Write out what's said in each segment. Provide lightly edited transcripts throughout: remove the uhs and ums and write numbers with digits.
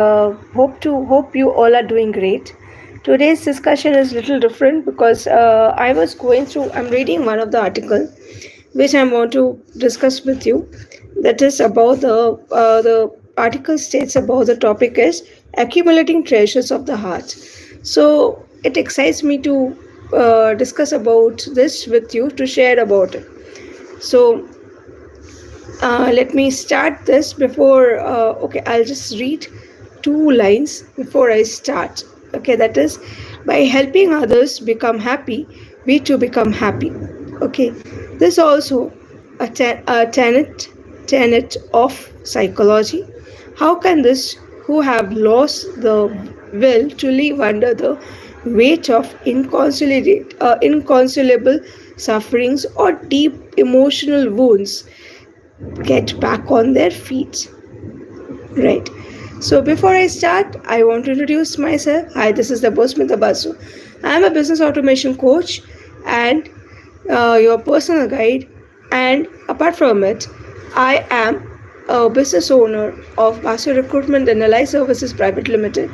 Hope you all are doing great. Today's discussion is little different because I was going through. I'm reading one of the article which I want to discuss with you. That is about the article states about the topic is accumulating treasures of the heart. So it excites me to discuss about this with you to share about it. So let me start this before. Okay, I'll just read two lines before I start. Okay, that is by helping others become happy, we too become happy. Okay, this also a tenet of psychology. How can this who have lost the will to live under the weight of inconsolable sufferings or deep emotional wounds get back on their feet? Right. So before I start, I want to introduce myself. Hi, this is the Bosmita Basu. I am a business automation coach and your personal guide. And apart from it, I am a business owner of Basu Recruitment and Ally Services Private Limited,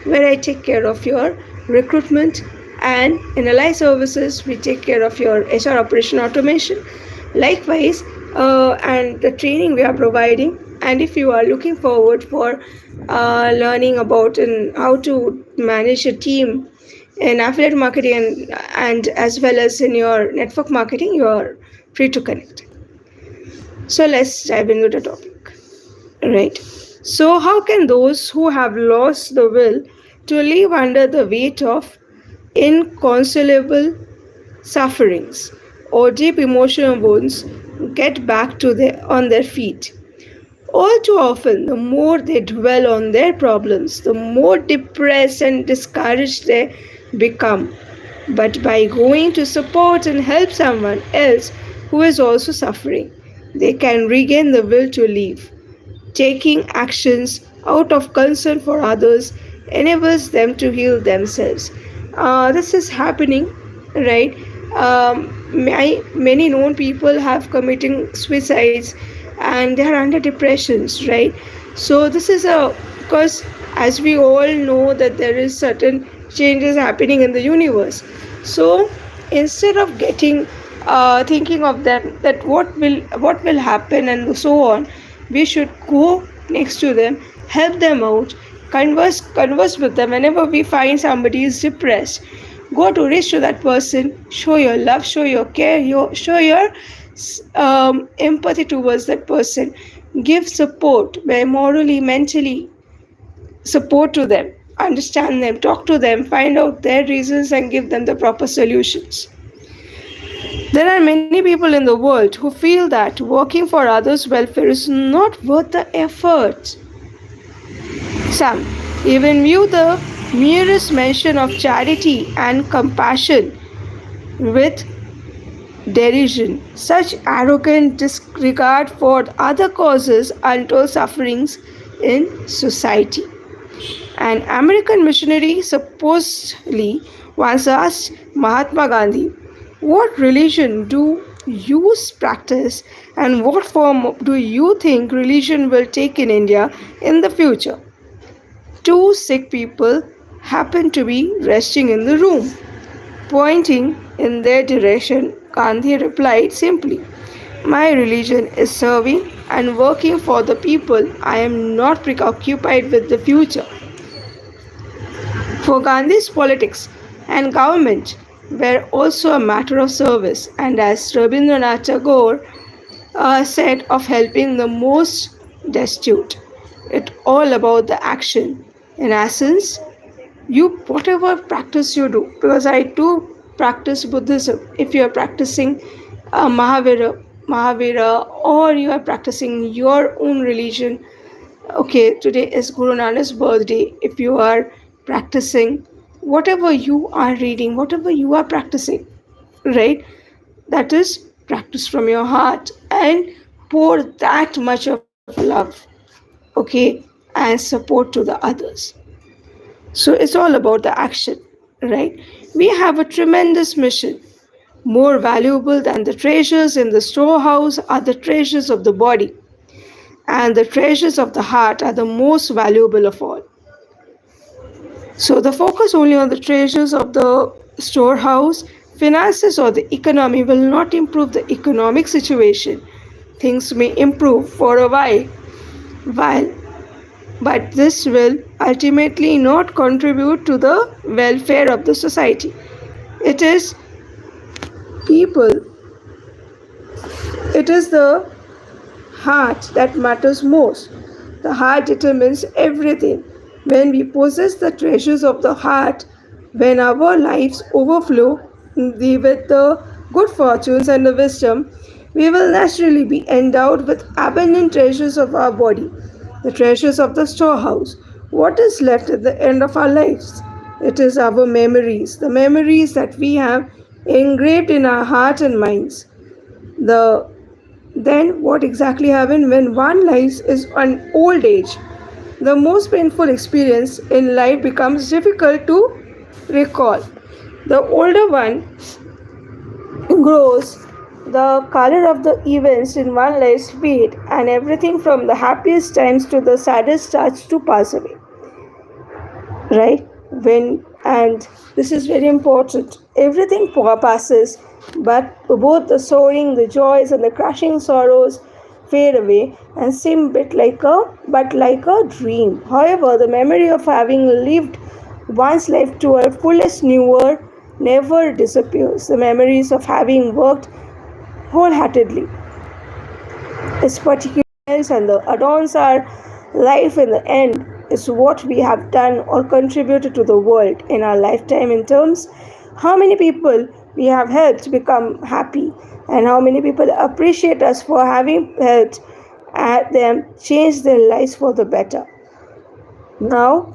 where I take care of your recruitment, and in Ally Services we take care of your HR operation automation. Likewise, and the training we are providing. And if you are looking forward for learning about and how to manage a team in affiliate marketing and as well as in your network marketing, you are free to connect. So let's dive into the topic. Right. So how can those who have lost the will to live under the weight of inconsolable sufferings or deep emotional wounds get back to on their feet? All too often, the more they dwell on their problems, the more depressed and discouraged they become. But by going to support and help someone else who is also suffering, they can regain the will to live. Taking actions out of concern for others enables them to heal themselves. This is happening, right? Many known people have committing suicides and they are under depressions, right? So this is a because as we all know that there is certain changes happening in the universe. So instead of getting thinking of them that what will happen and so on, we should go next to them, help them out, converse with them. Whenever we find somebody is depressed, go to reach to that person, show your love, show your care, show your empathy towards that person, give support by morally, mentally support to them, understand them, talk to them, find out their reasons and give them the proper solutions. There are many people in the world who feel that working for others' welfare is not worth the effort. Some even view the merest mention of charity and compassion with derision. Such arrogant disregard for other causes untold sufferings in society. An American missionary supposedly once asked Mahatma Gandhi, "What religion do you practice and what form do you think religion will take in India in the future?" Two sick people happened to be resting in the room. Pointing in their direction, Gandhi replied simply, "My religion is serving and working for the people. I am not preoccupied with the future." For Gandhi's politics and government were also a matter of service, and as Rabindranath Tagore said of helping the most destitute, it's all about the action. In essence, you whatever practice you do, because I do practice Buddhism. If you are practicing Mahavira, or you are practicing your own religion, okay, today is Guru Nanak's birthday. If you are practicing whatever you are reading, whatever you are practicing, right, that is practice from your heart and pour that much of love, okay, and support to the others. So it's all about the action, right? We have a tremendous mission. More valuable than the treasures in the storehouse are the treasures of the body, and the treasures of the heart are the most valuable of all. So the focus only on the treasures of the storehouse, finances, or the economy will not improve the economic situation. Things may improve for a while, but this will ultimately not contribute to the welfare of the society. It is people, it is the heart that matters most. The heart determines everything. When we possess the treasures of the heart, when our lives overflow with the good fortunes and the wisdom, we will naturally be endowed with abundant treasures of our body, the treasures of the storehouse. What is left at the end of our lives? It is our memories, the memories that we have engraved in our heart and minds. The then, what exactly happens when one lives is an old age? The most painful experience in life becomes difficult to recall. The older one grows, the color of the events in one life fade, and everything from the happiest times to the saddest starts to pass away. Right? And this is very important. Everything passes, but both the soaring, the joys, and the crushing sorrows fade away and seem like a dream. However, the memory of having lived one's life to our fullest never disappears. The memories of having worked wholeheartedly is particular and the adorns our life in the end is what we have done or contributed to the world in our lifetime in terms how many people we have helped become happy and how many people appreciate us for having helped them change their lives for the better. Now,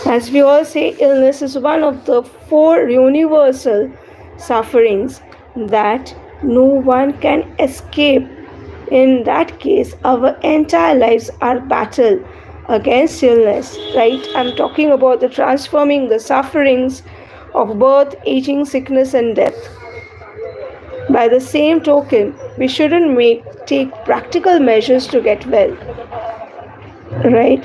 as we all say, illness is one of the four universal sufferings that no one can escape. In that case, our entire lives are battle against illness, right? I'm talking about the transforming the sufferings of birth, aging, sickness, and death. By the same token, we shouldn't take practical measures to get well, right?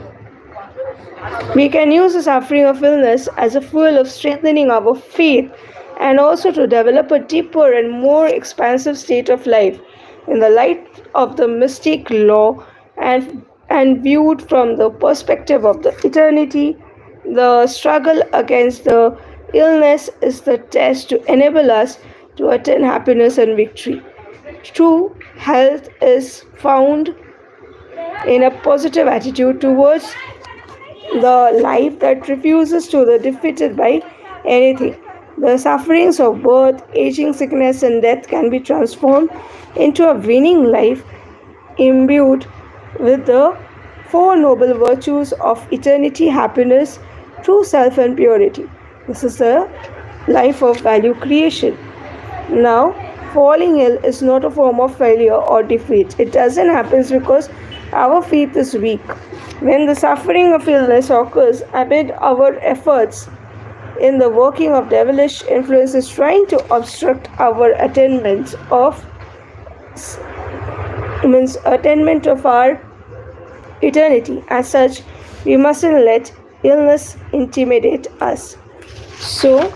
We can use the suffering of illness as a fuel of strengthening our faith and also to develop a deeper and more expansive state of life in the light of the mystic law and viewed from the perspective of the eternity. The struggle against the illness is the test to enable us to attain happiness and victory. True health is found in a positive attitude towards the life that refuses to be defeated by anything. The sufferings of birth, aging, sickness, and death can be transformed into a winning life imbued with the four noble virtues of eternity, happiness, true self, and purity. This is the life of value creation. Now, falling ill is not a form of failure or defeat. It doesn't happen because our faith is weak. When the suffering of illness occurs amid our efforts in the working of devilish influences trying to obstruct our attainment of our eternity. As such, we mustn't let illness intimidate us. So,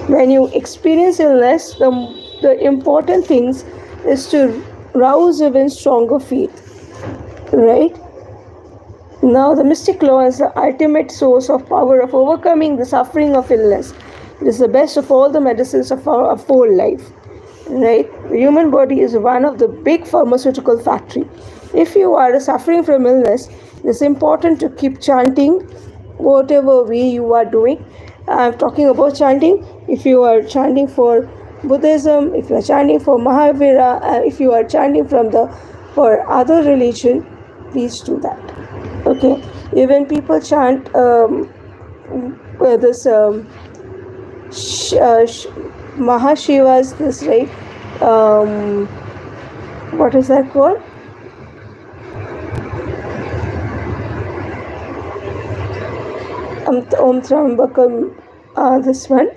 when you experience illness, the important things is to rouse even stronger faith, right? Now, the mystic law is the ultimate source of power of overcoming the suffering of illness. It is the best of all the medicines of our whole life, right? The human body is one of the big pharmaceutical factory. If you are suffering from illness, it is important to keep chanting whatever way you are doing. I'm talking about chanting. If you are chanting for Buddhism, if you are chanting for Mahavira, if you are chanting for other religion, please do that. Okay. Even people chant this Mahashiva's this, right? What is that called? Om Trambakam, this one,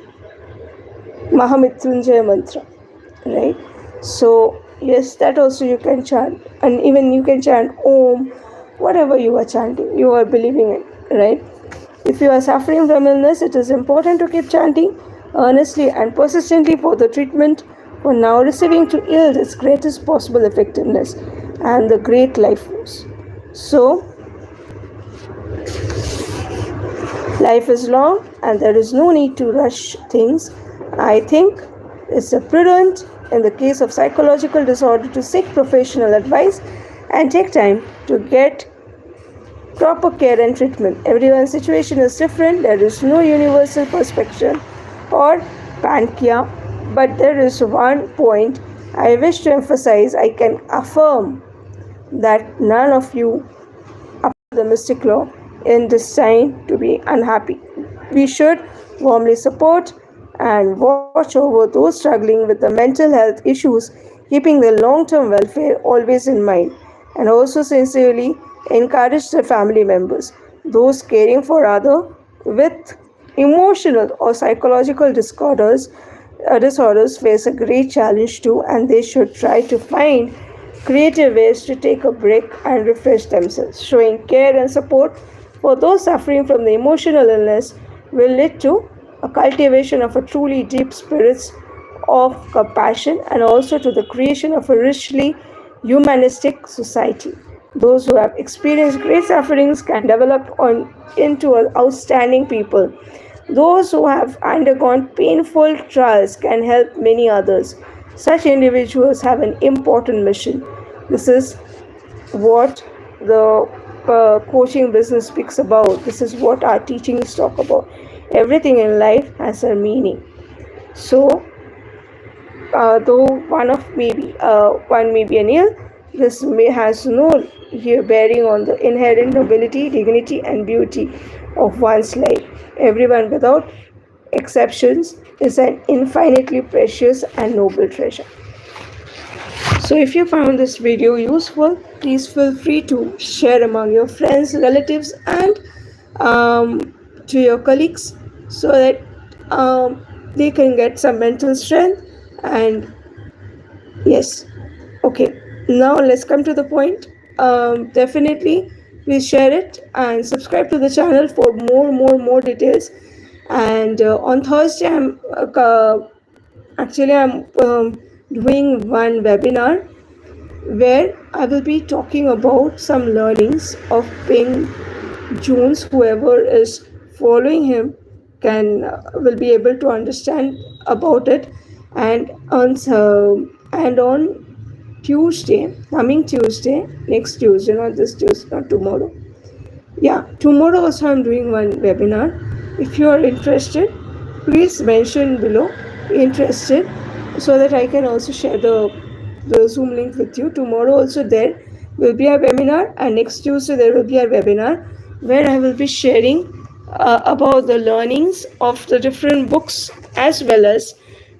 Mahamrityunjaya mantra, right? So yes, that also you can chant, and even you can chant Om whatever you are chanting, you are believing in, right? If you are suffering from illness, it is important to keep chanting earnestly and persistently for the treatment, for now receiving to yield its greatest possible effectiveness and the great life force. So, life is long and there is no need to rush things. I think it's a prudent in the case of psychological disorder to seek professional advice and take time to get proper care and treatment. Everyone's situation is different. There is no universal prescription or panacea, but there is one point I wish to emphasize. I can affirm that none of you apply the mystic law in destined to be unhappy. We should warmly support and watch over those struggling with the mental health issues, keeping their long-term welfare always in mind, and also sincerely encourage the family members, those caring for others with emotional or psychological disorders face a great challenge too, and they should try to find creative ways to take a break and refresh themselves. Showing care and support for those suffering from the emotional illness will lead to a cultivation of a truly deep spirits of compassion and also to the creation of a richly humanistic society. Those who have experienced great sufferings can develop into outstanding people. Those who have undergone painful trials can help many others. Such individuals have an important mission. This is what the coaching business speaks about. This is what our teachings talk about. Everything in life has a meaning. So, though one may be an ill, this has no bearing on the inherent nobility, dignity, and beauty of one's life. Everyone, without exceptions, is an infinitely precious and noble treasure. So if you found this video useful, please feel free to share among your friends, relatives, and to your colleagues so that they can get some mental strength. And yes, okay, now let's come to the point. Definitely please share it and subscribe to the channel for more details. And on Thursday I'm doing one webinar where I will be talking about some learnings of Ping Jones. Whoever is following him will be able to understand about it. And on Tuesday, next Tuesday, not this Tuesday, not tomorrow. Yeah, tomorrow also I'm doing one webinar. If you are interested, please mention below interested so that I can also share the Zoom link with you. Tomorrow also there will be a webinar, and next Tuesday there will be a webinar where I will be sharing about the learnings of the different books as well as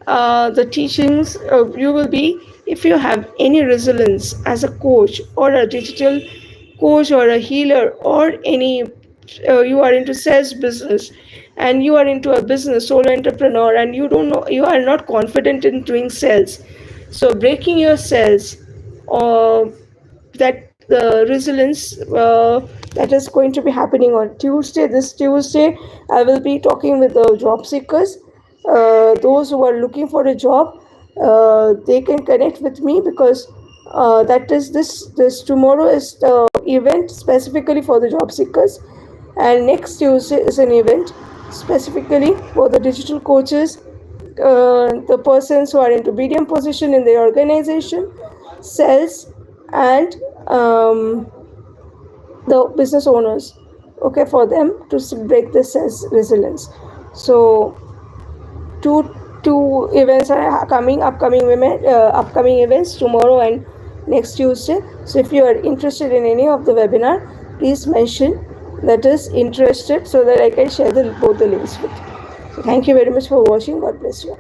the teachings. You will be, if you have any resilience as a coach or a digital coach or a healer or any you are into sales business and you are into a business solo entrepreneur and you are not confident in doing sales, so breaking your cells or that the resilience that is going to be happening on this Tuesday. I will be talking with the job seekers, those who are looking for a job. They can connect with me because that is this tomorrow is the event specifically for the job seekers, and next Tuesday is an event specifically for the digital coaches, the persons who are into BDM position in their organization, sales, and the business owners. Okay, for them to break the sales resilience. So two events are upcoming events tomorrow and next Tuesday. So if you are interested in any of the webinar, please mention that is interested so that I can share both the links with you. So thank you very much for watching. God bless you.